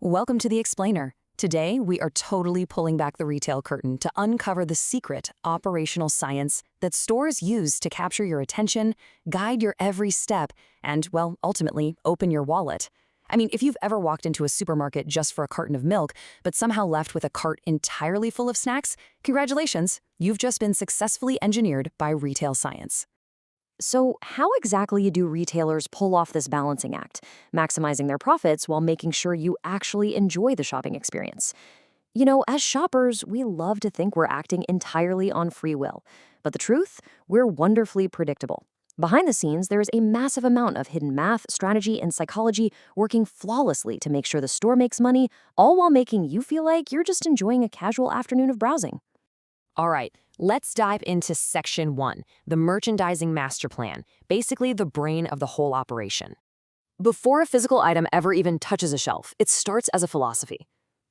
Welcome to The Explainer. Today, we are totally pulling back the retail curtain to uncover the secret operational science that stores use to capture your attention, guide your every step, and, well, ultimately, open your wallet. I mean, if you've ever walked into a supermarket just for a carton of milk, but somehow left with a cart entirely full of snacks, congratulations, you've just been successfully engineered by retail science. So how exactly do retailers pull off this balancing act, maximizing their profits while making sure you actually enjoy the shopping experience? As shoppers, we love to think we're acting entirely on free will. But the truth, we're wonderfully predictable. Behind the scenes, there is a massive amount of hidden math, strategy, and psychology working flawlessly to make sure the store makes money, all while making you feel like you're just enjoying a casual afternoon of browsing. All right, let's dive into Section 1, the merchandising master plan, basically the brain of the whole operation. Before a physical item ever even touches a shelf, it starts as a philosophy.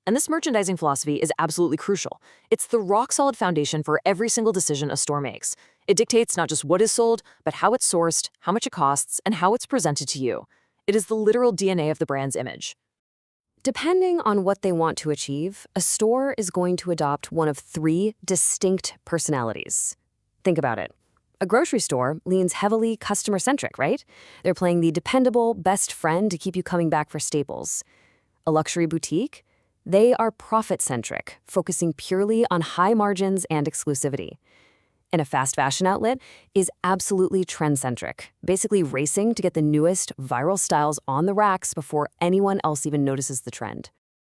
And this merchandising philosophy is absolutely crucial. It's the rock-solid foundation for every single decision a store makes. It dictates not just what is sold, but how it's sourced, how much it costs, and how it's presented to you. It is the literal DNA of the brand's image. Depending on what they want to achieve, a store is going to adopt one of three distinct personalities. Think about it. A grocery store leans heavily customer-centric, right? They're playing the dependable best friend to keep you coming back for staples. A luxury boutique? They are profit-centric, focusing purely on high margins and exclusivity. And a fast fashion outlet is absolutely trend-centric, basically racing to get the newest viral styles on the racks before anyone else even notices the trend.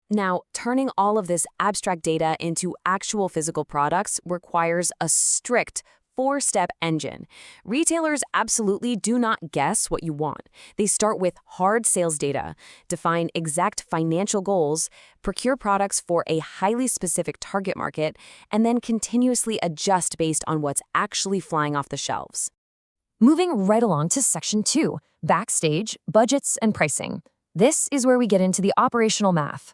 Now, turning all of this abstract data into actual physical products requires a strict four-step engine. Retailers absolutely do not guess what you want. They start with hard sales data, define exact financial goals, procure products for a highly specific target market, and then continuously adjust based on what's actually flying off the shelves. Moving right along to Section 2, backstage, budgets, and pricing. This is where we get into the operational math.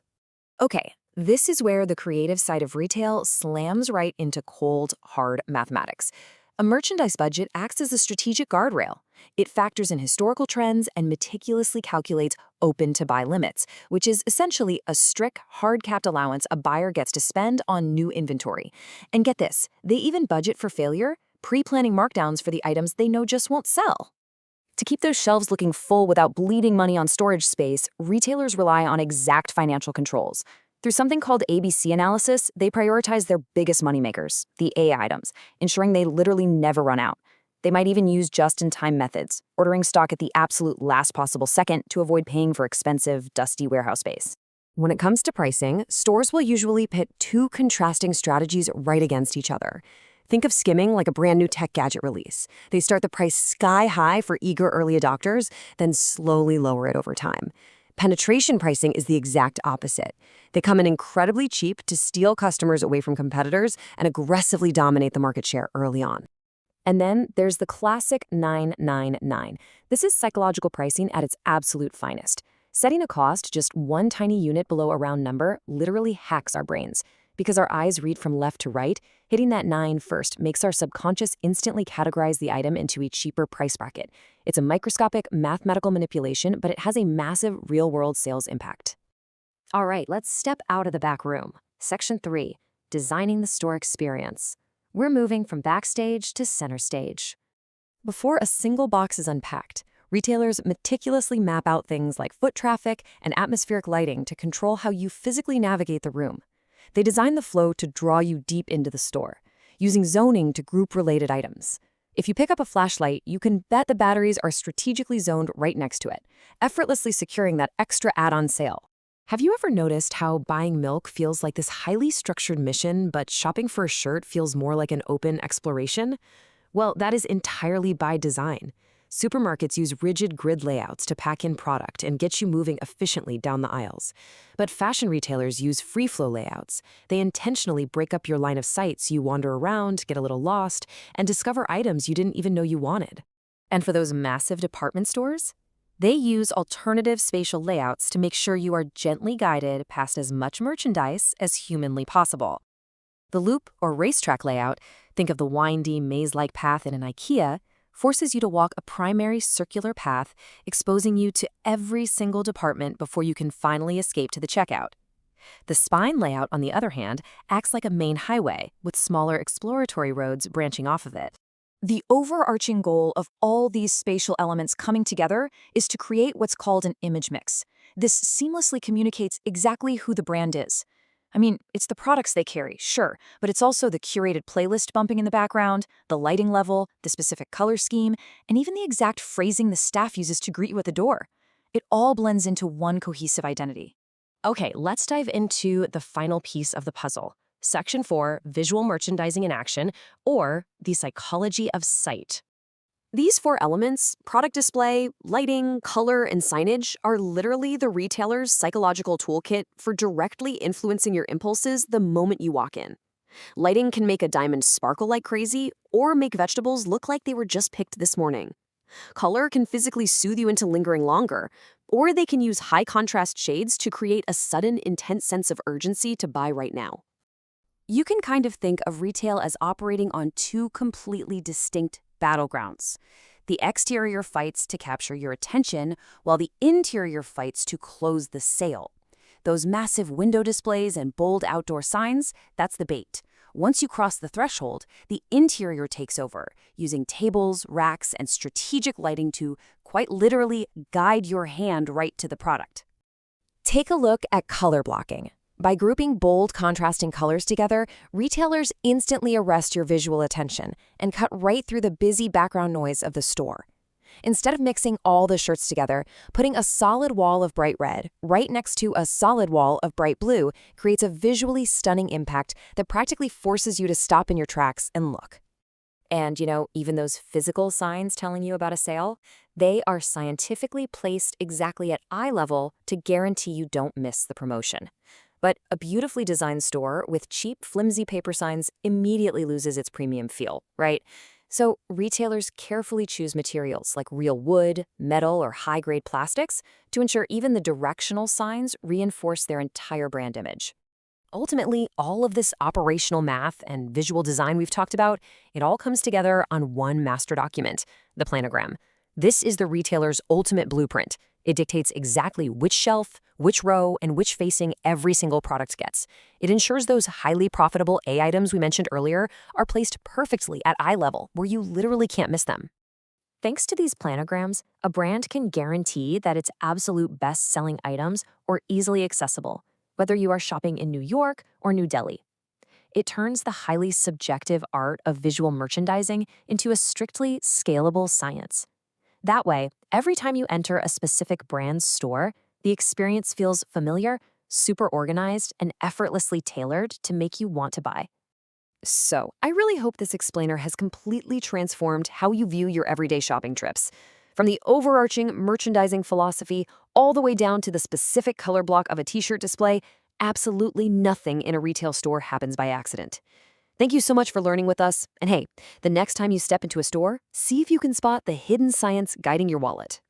Okay, this is where the creative side of retail slams right into cold, hard mathematics. A merchandise budget acts as a strategic guardrail. It factors in historical trends and meticulously calculates open-to-buy limits, which is essentially a strict, hard-capped allowance a buyer gets to spend on new inventory. And get this, they even budget for failure, pre-planning markdowns for the items they know just won't sell. To keep those shelves looking full without bleeding money on storage space, retailers rely on exact financial controls. Through something called ABC analysis, they prioritize their biggest moneymakers, the A items, ensuring they literally never run out. They might even use just-in-time methods, ordering stock at the absolute last possible second to avoid paying for expensive, dusty warehouse space. When it comes to pricing, stores will usually pit two contrasting strategies right against each other. Think of skimming like a brand new tech gadget release. They start the price sky high for eager early adopters, then slowly lower it over time. Penetration pricing is the exact opposite. They come in incredibly cheap to steal customers away from competitors and aggressively dominate the market share early on. And then there's the classic 999. This is psychological pricing at its absolute finest. Setting a cost just one tiny unit below a round number literally hacks our brains. Because our eyes read from left to right, hitting that 9 first makes our subconscious instantly categorize the item into a cheaper price bracket. It's a microscopic mathematical manipulation, but it has a massive real-world sales impact. All right, let's step out of the back room. Section 3, designing the store experience. We're moving from backstage to center stage. Before a single box is unpacked, retailers meticulously map out things like foot traffic and atmospheric lighting to control how you physically navigate the room. They design the flow to draw you deep into the store, using zoning to group related items. If you pick up a flashlight, you can bet the batteries are strategically zoned right next to it, effortlessly securing that extra add-on sale. Have you ever noticed how buying milk feels like this highly structured mission, but shopping for a shirt feels more like an open exploration? Well, that is entirely by design. Supermarkets use rigid grid layouts to pack in product and get you moving efficiently down the aisles. But fashion retailers use free-flow layouts. They intentionally break up your line of sight so you wander around, get a little lost, and discover items you didn't even know you wanted. And for those massive department stores, they use alternative spatial layouts to make sure you are gently guided past as much merchandise as humanly possible. The loop or racetrack layout, think of the windy maze-like path in an IKEA, forces you to walk a primary circular path, exposing you to every single department before you can finally escape to the checkout. The spine layout, on the other hand, acts like a main highway, with smaller exploratory roads branching off of it. The overarching goal of all these spatial elements coming together is to create what's called an image mix. This seamlessly communicates exactly who the brand is. I mean, it's the products they carry, sure, but it's also the curated playlist bumping in the background, the lighting level, the specific color scheme, and even the exact phrasing the staff uses to greet you at the door. It all blends into one cohesive identity. Okay, let's dive into the final piece of the puzzle. Section 4, Visual Merchandising in Action, or the Psychology of Sight. These 4 elements, product display, lighting, color, and signage, are literally the retailer's psychological toolkit for directly influencing your impulses the moment you walk in. Lighting can make a diamond sparkle like crazy, or make vegetables look like they were just picked this morning. Color can physically soothe you into lingering longer, or they can use high-contrast shades to create a sudden, intense sense of urgency to buy right now. You can kind of think of retail as operating on 2 completely distinct battlegrounds. The exterior fights to capture your attention, while the interior fights to close the sale. Those massive window displays and bold outdoor signs, that's the bait. Once you cross the threshold, the interior takes over, using tables, racks, and strategic lighting to, quite literally, guide your hand right to the product. Take a look at color blocking. By grouping bold, contrasting colors together, retailers instantly arrest your visual attention and cut right through the busy background noise of the store. Instead of mixing all the shirts together, putting a solid wall of bright red right next to a solid wall of bright blue creates a visually stunning impact that practically forces you to stop in your tracks and look. And, even those physical signs telling you about a sale, they are scientifically placed exactly at eye level to guarantee you don't miss the promotion. But a beautifully designed store with cheap, flimsy paper signs immediately loses its premium feel, right? So retailers carefully choose materials like real wood, metal, or high-grade plastics to ensure even the directional signs reinforce their entire brand image. Ultimately, all of this operational math and visual design we've talked about, it all comes together on one master document, the planogram. This is the retailer's ultimate blueprint. It dictates exactly which shelf, which row, and which facing every single product gets. It ensures those highly profitable A items we mentioned earlier are placed perfectly at eye level, where you literally can't miss them. Thanks to these planograms, a brand can guarantee that its absolute best-selling items are easily accessible, whether you are shopping in New York or New Delhi. It turns the highly subjective art of visual merchandising into a strictly scalable science. That way, every time you enter a specific brand's store, the experience feels familiar, super organized, and effortlessly tailored to make you want to buy. So, I really hope this explainer has completely transformed how you view your everyday shopping trips. From the overarching merchandising philosophy all the way down to the specific color block of a t-shirt display, absolutely nothing in a retail store happens by accident. Thank you so much for learning with us. And hey, the next time you step into a store, see if you can spot the hidden science guiding your wallet.